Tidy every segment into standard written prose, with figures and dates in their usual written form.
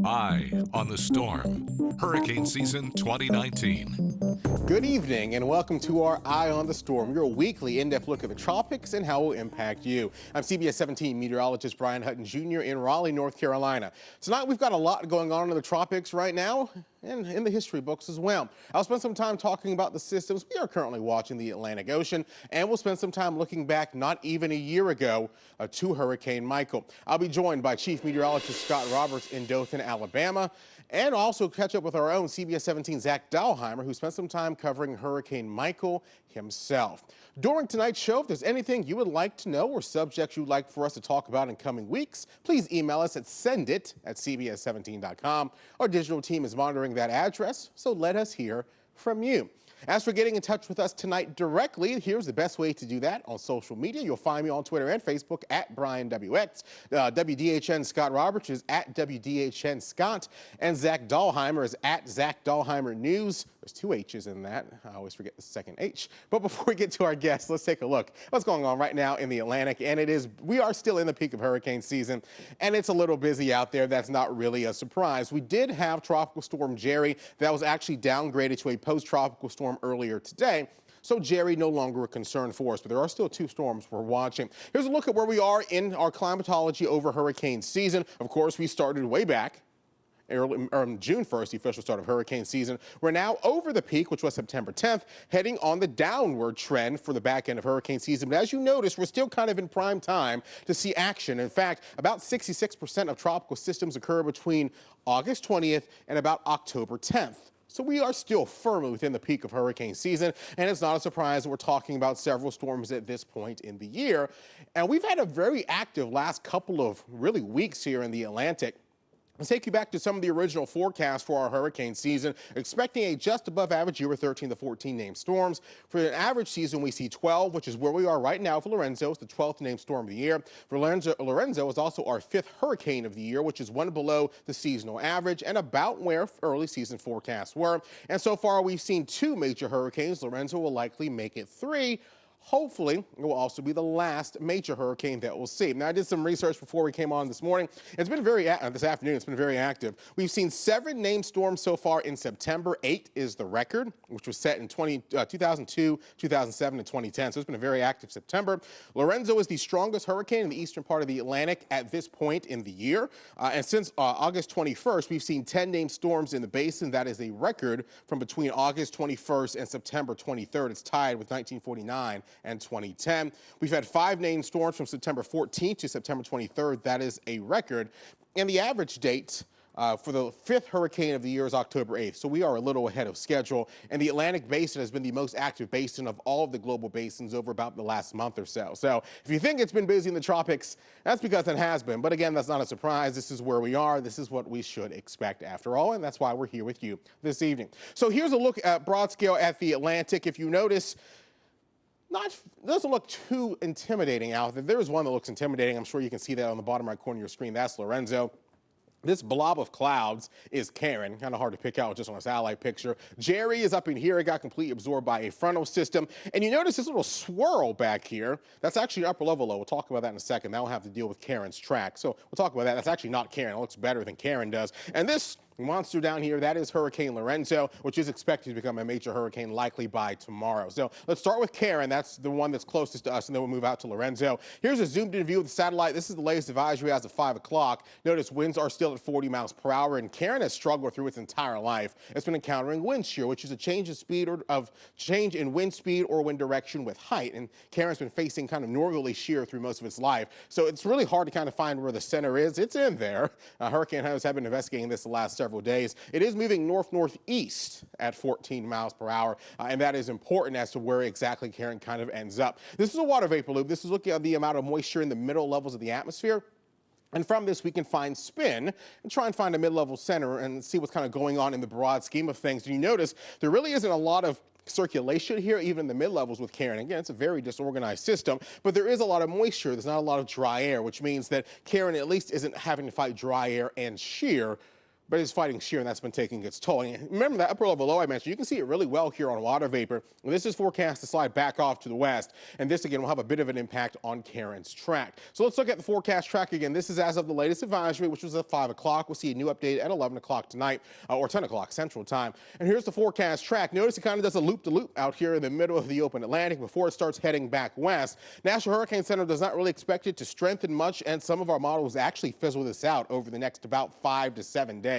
Eye on the Storm, Hurricane Season 2019. Good evening and welcome to our Eye on the Storm, your weekly in-depth look at the tropics and how it will impact you. I'm CBS 17 meteorologist Brian Hutton Jr. in Raleigh, North Carolina. Tonight we've got a lot going on in the tropics right now and in the history books as well. I'll spend some time talking about the systems we are currently watching the Atlantic Ocean, and we'll spend some time looking back not even a year ago to Hurricane Michael. I'll be joined by Chief Meteorologist Scott Roberts in Dothan, Alabama, and also catch up with our own CBS 17 Zach Dahlheimer, who spent some time covering Hurricane Michael himself. During tonight's show, if there's anything you would like to know or subjects you'd like for us to talk about in coming weeks, please email us at sendit@cbs17.com. Our digital team is monitoring that address, so let us hear from you. As for getting in touch with us tonight directly, here's the best way to do that on social media. You'll find me on Twitter and Facebook at BrianWX. WDHN Scott Roberts is at WDHN Scott, and Zach Dahlheimer is at Zach Dahlheimer News. There's two H's in that. I always forget the second H. But before we get to our guests, let's take a look what's going on right now in the Atlantic. And we are still in the peak of hurricane season, and it's a little busy out there. That's not really a surprise. We did have Tropical Storm Jerry that was actually downgraded to a post-tropical storm earlier today. So Jerry no longer a concern for us, but there are still two storms we're watching. Here's a look at where we are in our climatology over hurricane season. Of course, we started way back. June 1st, the official start of hurricane season. We're now over the peak, which was September 10th, heading on the downward trend for the back end of hurricane season. But as you notice, we're still kind of in prime time to see action. In fact, about 66% of tropical systems occur between August 20th and about October 10th. So we are still firmly within the peak of hurricane season, and it's not a surprise that we're talking about several storms at this point in the year. And we've had a very active last couple of really weeks here in the Atlantic. Let's take you back to some of the original forecasts for our hurricane season, expecting a just above average year with 13 to 14 named storms. For an average season, we see 12, which is where we are right now for Lorenzo. It's the 12th named storm of the year. For Lorenzo is also our 5th hurricane of the year, which is one below the seasonal average and about where early season forecasts were. And so far, we've seen 2 major hurricanes. Lorenzo will likely make it 3. Hopefully, it will also be the last major hurricane that we'll see. Now, I did some research before we came on this morning. It's been this afternoon, it's been very active. We've seen 7 named storms so far in September. 8 is the record, which was set in 2002, 2007, and 2010. So it's been a very active September. Lorenzo is the strongest hurricane in the eastern part of the Atlantic at this point in the year. And since August 21st, we've seen 10 named storms in the basin. That is a record from between August 21st and September 23rd. It's tied with 1949. And 2010. We've had 5 named storms from September 14th to September 23rd. That is a record. And the average date for the 5th hurricane of the year is October 8th. So we are a little ahead of schedule. And the Atlantic basin has been the most active basin of all of the global basins over about the last month or so. So if you think it's been busy in the tropics, that's because it has been. But again, that's not a surprise. This is where we are. This is what we should expect after all. And that's why we're here with you this evening. So here's a look at broad scale at the Atlantic. If you notice, doesn't look too intimidating out there. There is one that looks intimidating. I'm sure you can see that on the bottom right corner of your screen. That's Lorenzo. This blob of clouds is Karen. Kind of hard to pick out just on a satellite picture. Jerry is up in here. It got completely absorbed by a frontal system. And you notice this little swirl back here. That's actually an upper level low. We'll talk about that in a second. That will have to deal with Karen's track. So we'll talk about that. That's actually not Karen. It looks better than Karen does. And this monster down here, that is Hurricane Lorenzo, which is expected to become a major hurricane likely by tomorrow. So let's start with Karen. That's the one that's closest to us, and then we'll move out to Lorenzo. Here's a zoomed in view of the satellite. This is the latest advisory as of 5 o'clock. Notice winds are still at 40 miles per hour, and Karen has struggled through its entire life. It's been encountering wind shear, which is a change in wind speed or wind direction with height. And Karen's been facing kind of northerly shear through most of its life. So it's really hard to kind of find where the center is. It's in there. Hurricane hunters have been investigating this the last several days. It is moving north-northeast at 14 miles per hour, and that is important as to where exactly Karen kind of ends up. This is a water vapor loop. This is looking at the amount of moisture in the middle levels of the atmosphere. And from this, we can find spin and try and find a mid-level center and see what's kind of going on in the broad scheme of things. And you notice there really isn't a lot of circulation here, even in the mid-levels with Karen. Again, it's a very disorganized system, but there is a lot of moisture. There's not a lot of dry air, which means that Karen at least isn't having to fight dry air and shear, but it's fighting shear, and that's been taking its toll. And remember that upper level low I mentioned, you can see it really well here on water vapor. And this is forecast to slide back off to the west, and this again will have a bit of an impact on Karen's track. So let's look at the forecast track again. This is as of the latest advisory, which was at 5 o'clock. We'll see a new update at 11 o'clock tonight, or 10 o'clock Central Time. And here's the forecast track. Notice it kind of does a loop-to-loop out here in the middle of the open Atlantic before it starts heading back west. National Hurricane Center does not really expect it to strengthen much, and some of our models actually fizzle this out over the next about 5 to 7 days.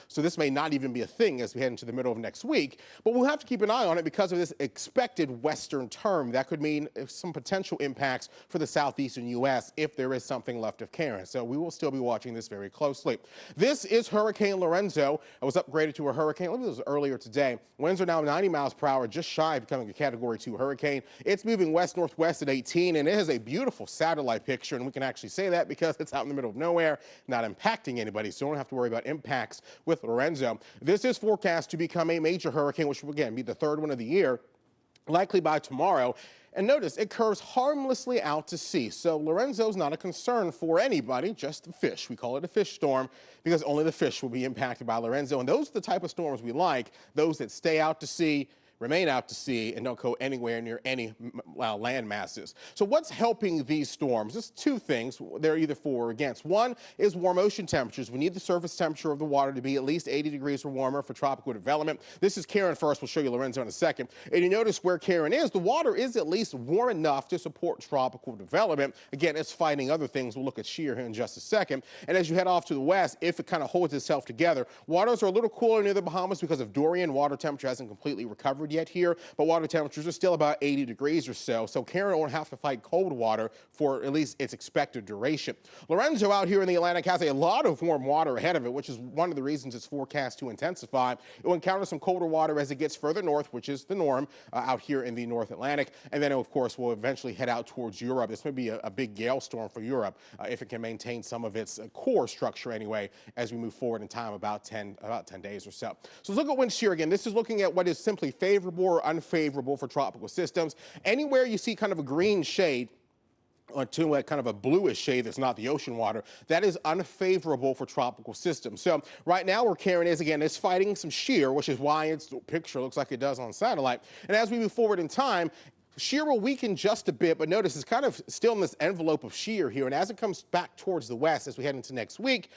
So this may not even be a thing as we head into the middle of next week, but we'll have to keep an eye on it because of this expected western term. That could mean some potential impacts for the southeastern U.S. if there is something left of Karen. So we will still be watching this very closely. This is Hurricane Lorenzo. It was upgraded to a hurricane. I believe it was earlier today. Winds are now 90 miles per hour, just shy of becoming a Category 2 hurricane. It's moving west-northwest at 18, and it has a beautiful satellite picture, and we can actually say that because it's out in the middle of nowhere, not impacting anybody, so we don't have to worry about impacts with Lorenzo. This is forecast to become a major hurricane, which will again be the third one of the year, likely by tomorrow. And notice it curves harmlessly out to sea. So Lorenzo's not a concern for anybody, just the fish. We call it a fish storm because only the fish will be impacted by Lorenzo. And those are the type of storms we like, those that stay out to sea, remain out to sea, and don't go anywhere near any land masses. So what's helping these storms? Just two things they're either for or against. One is warm ocean temperatures. We need the surface temperature of the water to be at least 80 degrees or warmer for tropical development. This is Karen first. We'll show you Lorenzo in a second. And you notice where Karen is, the water is at least warm enough to support tropical development. Again, it's fighting other things. We'll look at shear here in just a second. And as you head off to the west, if it kind of holds itself together, waters are a little cooler near the Bahamas because of Dorian. Water temperature hasn't completely recovered yet here, but water temperatures are still about 80 degrees or so. So Karen won't have to fight cold water for at least its expected duration. Lorenzo out here in the Atlantic has a lot of warm water ahead of it, which is one of the reasons it's forecast to intensify. It will encounter some colder water as it gets further north, which is the norm out here in the North Atlantic. And then, of course, will eventually head out towards Europe. This may be a big gale storm for Europe if it can maintain some of its core structure anyway as we move forward in time, about 10 days or so. So let's look at wind shear again. This is looking at what is simply favorable or unfavorable for tropical systems. Anywhere you see kind of a green shade to a kind of a bluish shade that's not the ocean water, that is unfavorable for tropical systems. So right now where Karen is, again, it's fighting some shear, which is why its picture looks like it does on satellite. And as we move forward in time, shear will weaken just a bit, but notice it's kind of still in this envelope of shear here. And as it comes back towards the west, as we head into next week,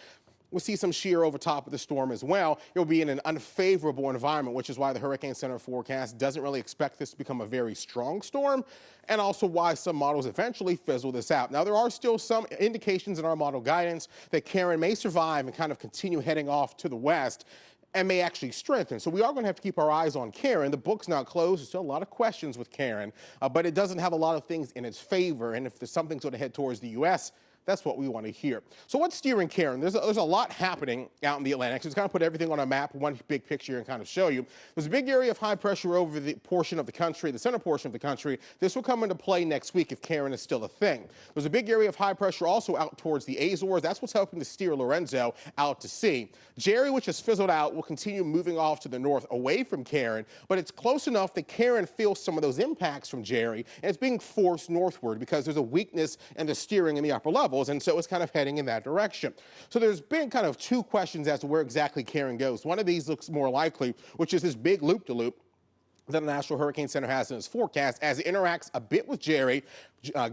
we'll see some shear over top of the storm as well. It'll be in an unfavorable environment, which is why the Hurricane Center forecast doesn't really expect this to become a very strong storm, and also why some models eventually fizzle this out. Now, there are still some indications in our model guidance that Karen may survive and kind of continue heading off to the west and may actually strengthen. So we are going to have to keep our eyes on Karen. The book's not closed. There's still a lot of questions with Karen, but it doesn't have a lot of things in its favor. And if there's something going to head towards the U.S., that's what we want to hear. So what's steering Karen? There's a lot happening out in the Atlantic. So just kind of put everything on a map, one big picture, and kind of show you. There's a big area of high pressure over the portion of the country, the center portion of the country. This will come into play next week if Karen is still a thing. There's a big area of high pressure also out towards the Azores. That's what's helping to steer Lorenzo out to sea. Jerry, which has fizzled out, will continue moving off to the north away from Karen, but it's close enough that Karen feels some of those impacts from Jerry, and it's being forced northward because there's a weakness in the steering in the upper levels, and so it's kind of heading in that direction. So there's been kind of two questions as to where exactly Karen goes. One of these looks more likely, which is this big loop-to-loop that the National Hurricane Center has in its forecast as it interacts a bit with Jerry.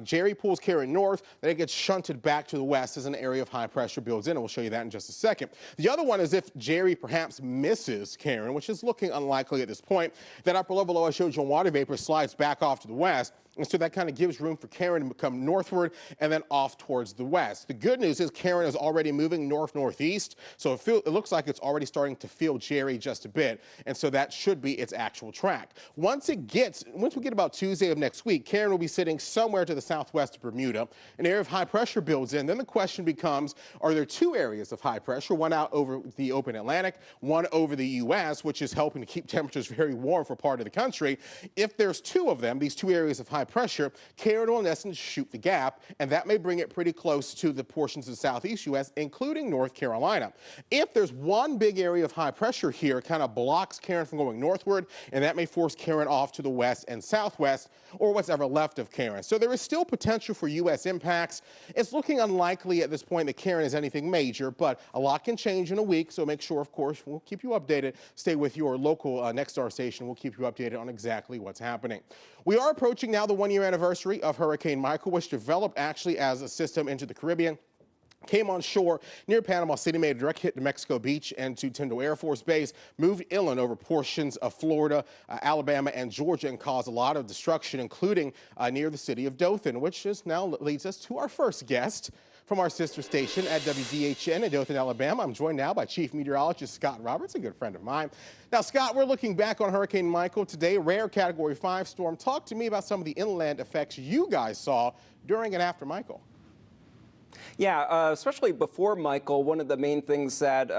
Jerry pulls Karen north, then it gets shunted back to the west as an area of high pressure builds in, and we'll show you that in just a second. The other one is if Jerry perhaps misses Karen, which is looking unlikely at this point. That upper level low I showed you on water vapor slides back off to the west, and so that kind of gives room for Karen to come northward and then off towards the west. The good news is Karen is already moving north-northeast, so it looks like it's already starting to feel Jerry just a bit, and so that should be its actual track. Once we get about Tuesday of next week, Karen will be sitting somewhere somewhere to the southwest of Bermuda. An area of high pressure builds in. Then the question becomes, are there two areas of high pressure, one out over the open Atlantic, one over the U.S., which is helping to keep temperatures very warm for part of the country? If there's two of them, these two areas of high pressure, Karen will in essence shoot the gap, and that may bring it pretty close to the portions of the southeast U.S., including North Carolina. If there's one big area of high pressure here, it kind of blocks Karen from going northward, and that may force Karen off to the west and southwest, or what's ever left of Karen. So there is still potential for U.S. impacts. It's looking unlikely at this point that Karen is anything major, but a lot can change in a week, so make sure, of course, we'll keep you updated. Stay with your local Nexstar station. We'll keep you updated on exactly what's happening. We are approaching now the one-year anniversary of Hurricane Michael, which developed actually as a system into the Caribbean. Came on shore near Panama City, made a direct hit to Mexico Beach and to Tyndall Air Force Base, moved inland over portions of Florida, Alabama, and Georgia, and caused a lot of destruction, including near the city of Dothan, which is now leads us to our first guest from our sister station at WDHN in Dothan, Alabama. I'm joined now by Chief Meteorologist Scott Roberts, a good friend of mine. Now, Scott, we're looking back on Hurricane Michael today, rare Category 5 storm. Talk to me about some of the inland effects you guys saw during and after Michael. Yeah, especially before Michael, one of the main things that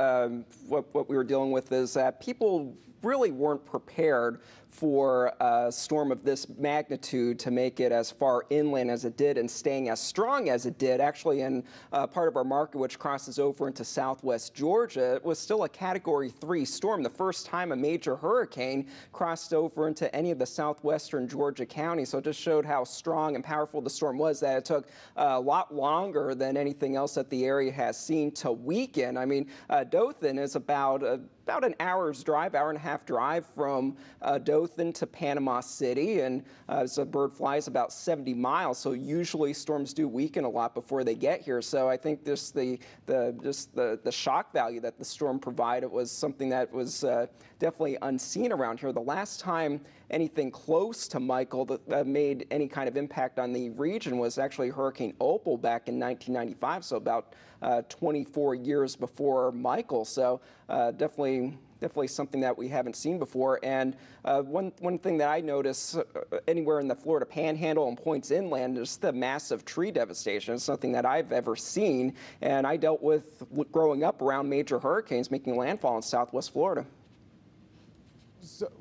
what we were dealing with is that people really weren't prepared for a storm of this magnitude to make it as far inland as it did and staying as strong as it did. Actually, in part of our market, which crosses over into southwest Georgia, it was still a Category 3 storm, the first time a major hurricane crossed over into any of the southwestern Georgia counties. So it just showed how strong and powerful the storm was, that it took a lot longer than anything else that the area has seen to weaken. I mean, Dothan is about an hour's drive, hour and a half drive from Dothan to Panama City, and as a bird flies about 70 miles. So usually storms do weaken a lot before they get here. So I think just the shock value that the storm provided was something that was definitely unseen around here. The last time anything close to Michael that made any kind of impact on the region was actually Hurricane Opal back in 1995, so about 24 years before Michael. So definitely something that we haven't seen before. And one thing that I notice anywhere in the Florida Panhandle and points inland is the massive tree devastation. It's something that I've ever seen, and I dealt with growing up around major hurricanes making landfall in southwest Florida. So,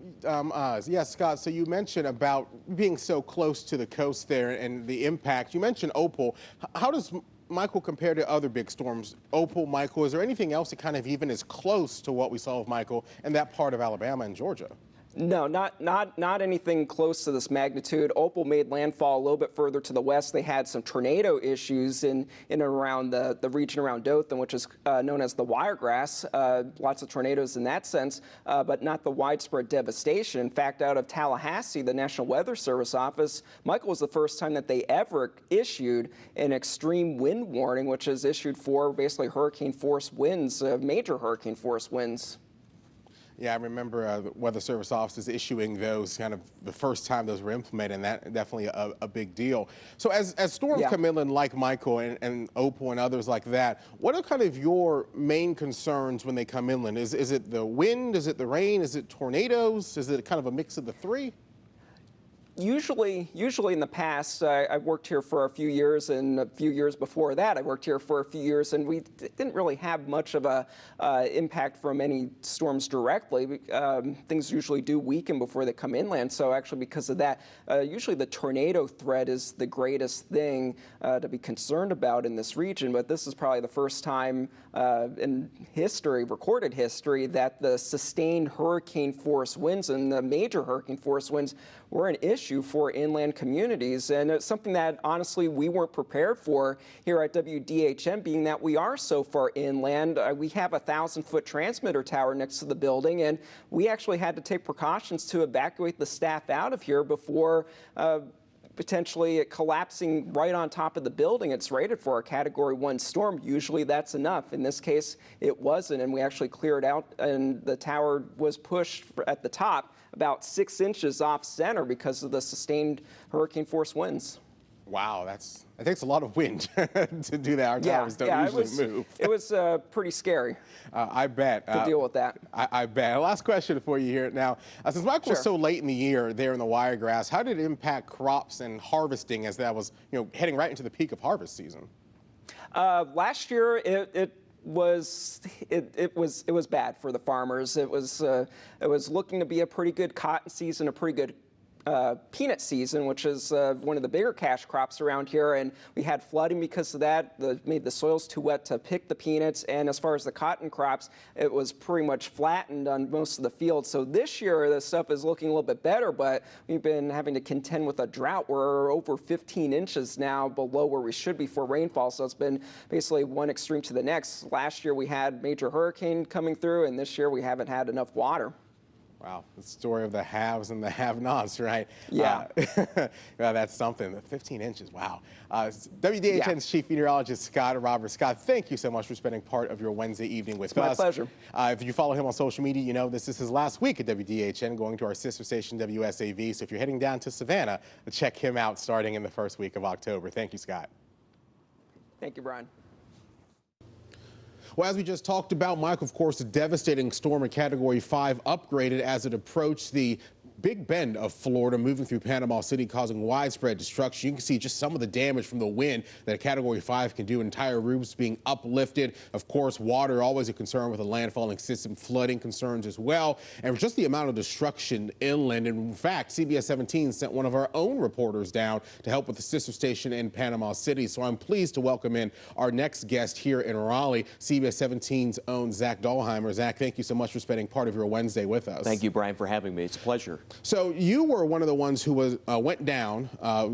yes, Scott, so you mentioned about being so close to the coast there and the impact. You mentioned Opal. How does Michael compare to other big storms? Opal, Michael, is there anything else that kind of even is close to what we saw with Michael in that part of Alabama and Georgia? No, not anything close to this magnitude. Opal made landfall a little bit further to the west. They had some tornado issues in and around the region around Dothan, which is known as the Wiregrass. Lots of tornadoes in that sense, but not the widespread devastation. In fact, out of Tallahassee, the National Weather Service office, Michael was the first time that they ever issued an extreme wind warning, which is issued for basically hurricane force winds, major hurricane force winds. Yeah, I remember the Weather Service offices issuing those kind of the first time those were implemented, and that definitely a big deal. So as storms come inland like Michael and Opal and others like that, what are kind of your main concerns when they come inland? Is it the wind? Is it the rain? Is it tornadoes? Is it kind of a mix of the three? Usually in the past, I've worked here for a few years, and a few years before that, I worked here for a few years, and we didn't really have much of a impact from any storms directly. Things usually do weaken before they come inland, so actually because of that, usually the tornado threat is the greatest thing to be concerned about in this region, but this is probably the first time in history, recorded history, that the sustained hurricane force winds and the major hurricane force winds were an issue for inland communities, and it's something that honestly we weren't prepared for here at WDHN, being that we are so far inland. We have a 1,000-foot transmitter tower next to the building, and we actually had to take precautions to evacuate the staff out of here before potentially it collapsing right on top of the building. It's rated for a Category 1 storm. Usually that's enough. In this case, it wasn't, and we actually cleared out, and the tower was pushed at the top about 6 inches off center because of the sustained hurricane force winds. Wow, it takes a lot of wind to do that. Our towers don't usually move. It was pretty scary. I bet. To deal with that. I bet. Last question for you here. Now, since Michael was so late in the year there in the Wiregrass, how did it impact crops and harvesting as that was, heading right into the peak of harvest season? Last year, it was bad for the farmers. It was looking to be a pretty good cotton season, a pretty good peanut season, which is one of the bigger cash crops around here, and we had flooding because of that. Made the soils too wet to pick the peanuts, and as far as the cotton crops, it was pretty much flattened on most of the fields. So this year, the stuff is looking a little bit better, but we've been having to contend with a drought. We're over 15 inches now below where we should be for rainfall, so it's been basically one extreme to the next. Last year, we had major hurricane coming through, and this year we haven't had enough water. Wow, the story of the haves and the have-nots, right? Yeah. Well, that's something. 15 inches, wow. WDHN's Chief Meteorologist Scott Roberts. Scott, thank you so much for spending part of your Wednesday evening with us. My pleasure. If you follow him on social media, you know this is his last week at WDHN, going to our sister station WSAV. So if you're heading down to Savannah, check him out starting in the first week of October. Thank you, Scott. Thank you, Brian. Well, as we just talked about, Mike, of course, a devastating storm, a Category 5 upgraded as it approached the Big Bend of Florida, moving through Panama City, causing widespread destruction. You can see just some of the damage from the wind that a Category 5 can do. Entire roofs being uplifted. Of course, water, always a concern with a landfalling system, flooding concerns as well, and just the amount of destruction inland. And in fact, CBS 17 sent one of our own reporters down to help with the sister station in Panama City. So I'm pleased to welcome in our next guest here in Raleigh, CBS 17's own Zach Dahlheimer. Zach, thank you so much for spending part of your Wednesday with us. Thank you, Brian, for having me. It's a pleasure. So you were one of the ones who went down.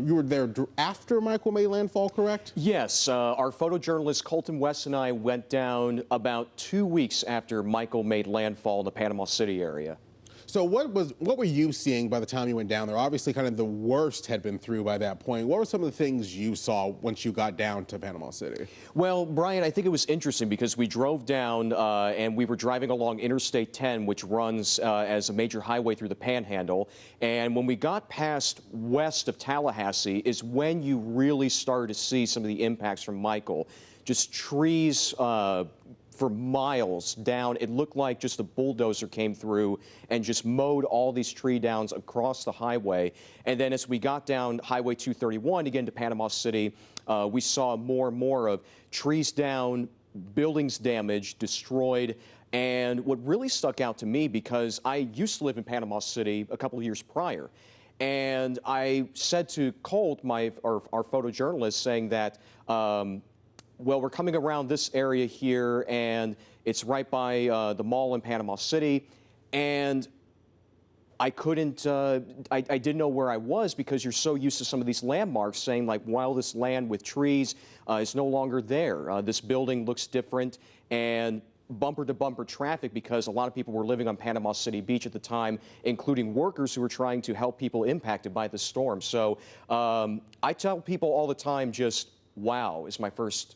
You were there after Michael made landfall, correct? Yes. Our photojournalist Colton West and I went down about 2 weeks after Michael made landfall in the Panama City area. So what were you seeing by the time you went down there? Obviously, kind of the worst had been through by that point. What were some of the things you saw once you got down to Panama City? Well, Brian, I think it was interesting because we drove down and we were driving along Interstate 10, which runs as a major highway through the Panhandle. And when we got past west of Tallahassee is when you really started to see some of the impacts from Michael. Just trees for miles down. It looked like just a bulldozer came through and just mowed all these tree downs across the highway. And then as we got down Highway 231 to get into Panama City, we saw more and more of trees down, buildings damaged, destroyed. And what really stuck out to me, because I used to live in Panama City a couple of years prior, and I said to Colt, our photojournalist, saying that well, we're coming around this area here, and it's right by the mall in Panama City, and I couldn't, I didn't know where I was because you're so used to some of these landmarks saying, like, while this land with trees is no longer there. This building looks different, and bumper-to-bumper traffic because a lot of people were living on Panama City Beach at the time, including workers who were trying to help people impacted by the storm. So I tell people all the time, just wow is my first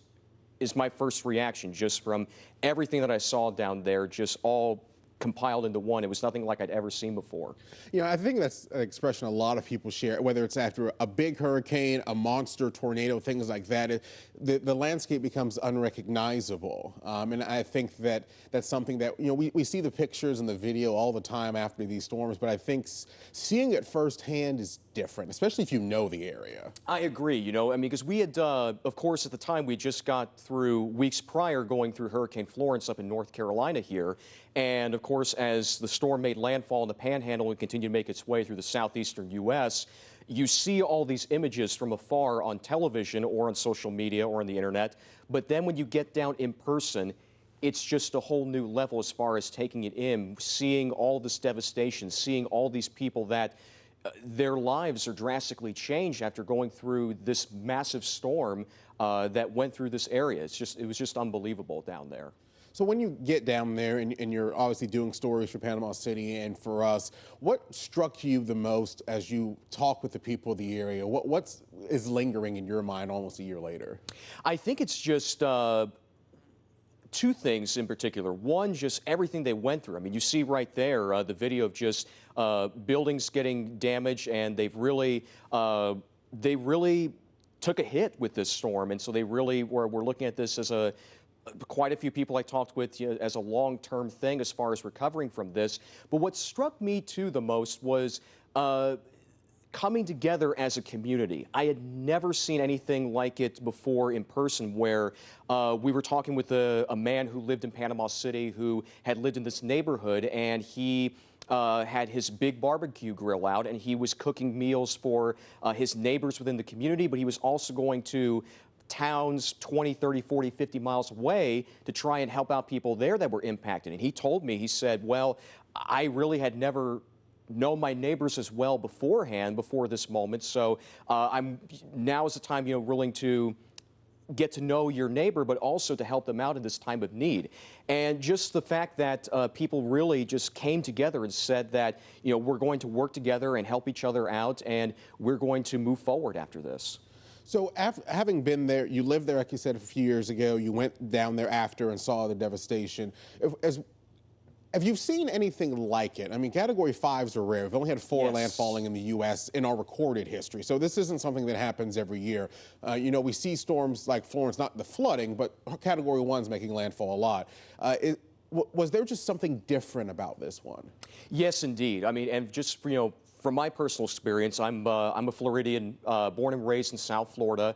reaction, just from everything that I saw down there, just all compiled into one. It was nothing like I'd ever seen before. You know, I think that's an expression a lot of people share, whether it's after a big hurricane, a monster tornado, things like that. The landscape becomes unrecognizable. And I think that that's something that, you know, we see the pictures and the video all the time after these storms, but I think seeing it firsthand is different, especially if you know the area. I agree, you know, I mean, because we had, of course, at the time, we just got through weeks prior going through Hurricane Florence up in North Carolina here. And of course, as the storm made landfall in the Panhandle and continued to make its way through the southeastern U.S., you see all these images from afar on television or on social media or on the internet. But then when you get down in person, it's just a whole new level as far as taking it in, seeing all this devastation, seeing all these people that their lives are drastically changed after going through this massive storm that went through this area. It was just unbelievable down there. So when you get down there and you're obviously doing stories for Panama City and for us, what struck you the most as you talk with the people of the area? What is lingering in your mind almost a year later? I think it's just two things in particular. One, just everything they went through. I mean, you see right there the video of just buildings getting damaged, and they really took a hit with this storm, and so they really were looking at this as quite a few people I talked with as a long-term thing as far as recovering from this. But what struck me too the most was coming together as a community. I had never seen anything like it before in person, where we were talking with a man who lived in Panama City who had lived in this neighborhood, and he had his big barbecue grill out, and he was cooking meals for his neighbors within the community, but he was also going to towns 20, 30, 40, 50 miles away to try and help out people there that were impacted. And he told me, he said, well, I really had never known my neighbors as well beforehand, before this moment, so now is the time, willing to get to know your neighbor, but also to help them out in this time of need. And just the fact that people really just came together and said that, we're going to work together and help each other out, and we're going to move forward after this. So having been there, you lived there, like you said, a few years ago. You went down there after and saw the devastation. Have you seen anything like it? I mean, Category 5s are rare. We've only had 4 landfalling in the U.S. in our recorded history. So this isn't something that happens every year. We see storms like Florence, not the flooding, but Category 1s making landfall a lot. Was there just something different about this one? Yes, indeed. I mean, and just, from my personal experience, I'm a Floridian, born and raised in South Florida,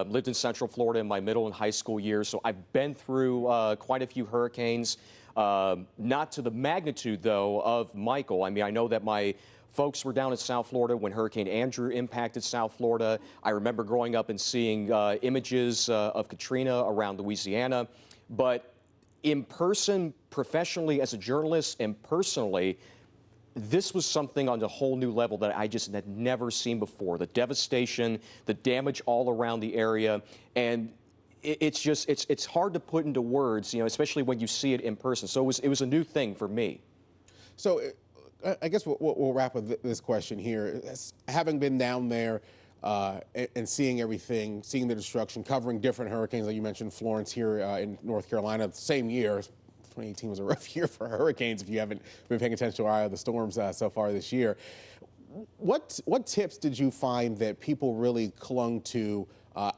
lived in Central Florida in my middle and high school years, so I've been through quite a few hurricanes, not to the magnitude, though, of Michael. I mean, I know that my folks were down in South Florida when Hurricane Andrew impacted South Florida. I remember growing up and seeing images of Katrina around Louisiana, but in person, professionally, as a journalist, and personally, this was something on a whole new level that I just had never seen before. The devastation, the damage all around the area, and it's hard to put into words, especially when you see it in person. So it was a new thing for me. So I guess we'll wrap with this question here. Having been down there and seeing everything, seeing the destruction, covering different hurricanes, like you mentioned, Florence here in North Carolina, the same year. 2018 was a rough year for hurricanes if you haven't been paying attention to our the storms so far this year. What tips did you find that people really clung to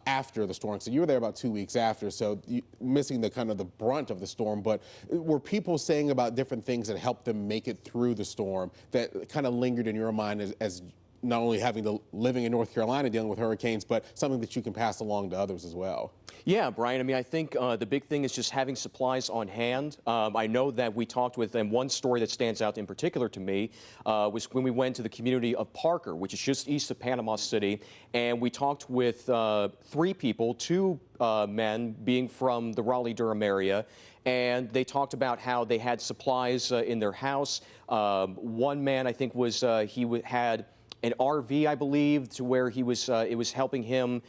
after the storm? So you were there about 2 weeks after, so missing the kind of the brunt of the storm, but were people saying about different things that helped them make it through the storm that kind of lingered in your mind as not only living in North Carolina dealing with hurricanes, but something that you can pass along to others as well? Yeah, Brian, I mean, I think the big thing is just having supplies on hand. I know that we talked with, and one story that stands out in particular to me was when we went to the community of Parker, which is just east of Panama City, and we talked with 3 people, 2 men being from the Raleigh-Durham area, and they talked about how they had supplies in their house. One man, I think, had an RV, I believe, to where he was, it was helping him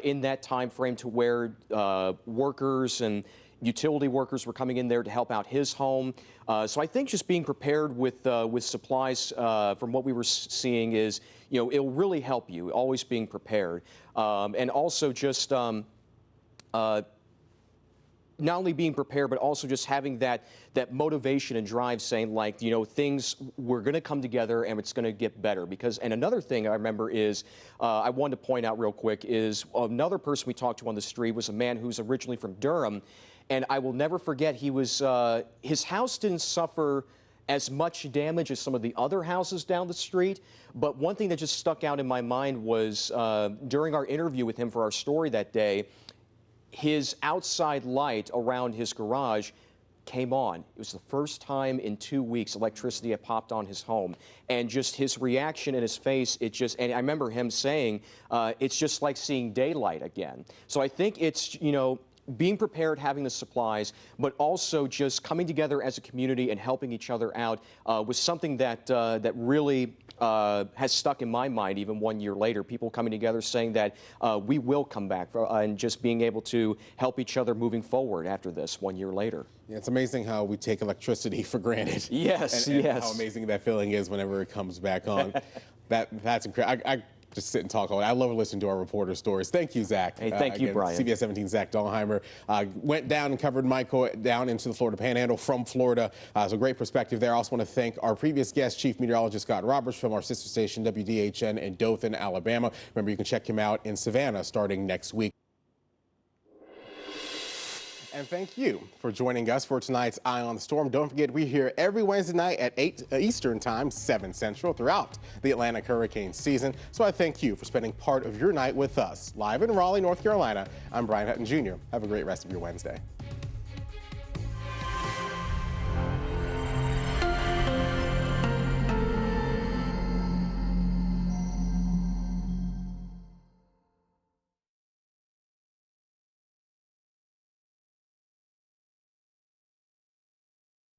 in that time frame to where workers and utility workers were coming in there to help out his home. So I think just being prepared with supplies from what we were seeing is, it'll really help you, always being prepared. And also just not only being prepared, but also just having that motivation and drive, saying like, things, we're going to come together and it's going to get better. And another thing I remember is, I wanted to point out real quick, is another person we talked to on the street was a man who's originally from Durham, and I will never forget, his house didn't suffer as much damage as some of the other houses down the street, but one thing that just stuck out in my mind was during our interview with him for our story that day, his outside light around his garage came on. It was the first time in 2 weeks electricity had popped on his home. And just his reaction in his face, and I remember him saying, it's just like seeing daylight again. So I think it's, being prepared, having the supplies, but also just coming together as a community and helping each other out was something that really has stuck in my mind even 1 year later. People coming together saying that we will come back, and just being able to help each other moving forward after this 1 year later. Yeah, it's amazing how we take electricity for granted. Yes, and yes. how amazing that feeling is whenever it comes back on. That's incredible. just sit and talk all day. I love listening to our reporter stories. Thank you, Zach. Hey, thank you, Brian. CBS 17 Zach Dahlheimer went down and covered Michael down into the Florida Panhandle from Florida. So great perspective there. I also want to thank our previous guest, Chief Meteorologist Scott Roberts from our sister station WDHN in Dothan, Alabama. Remember, you can check him out in Savannah starting next week. And thank you for joining us for tonight's Eye on the Storm. Don't forget, we're here every Wednesday night at 8 Eastern Time, 7 Central, throughout the Atlantic hurricane season. So I thank you for spending part of your night with us. Live in Raleigh, North Carolina, I'm Brian Hutton Jr. Have a great rest of your Wednesday.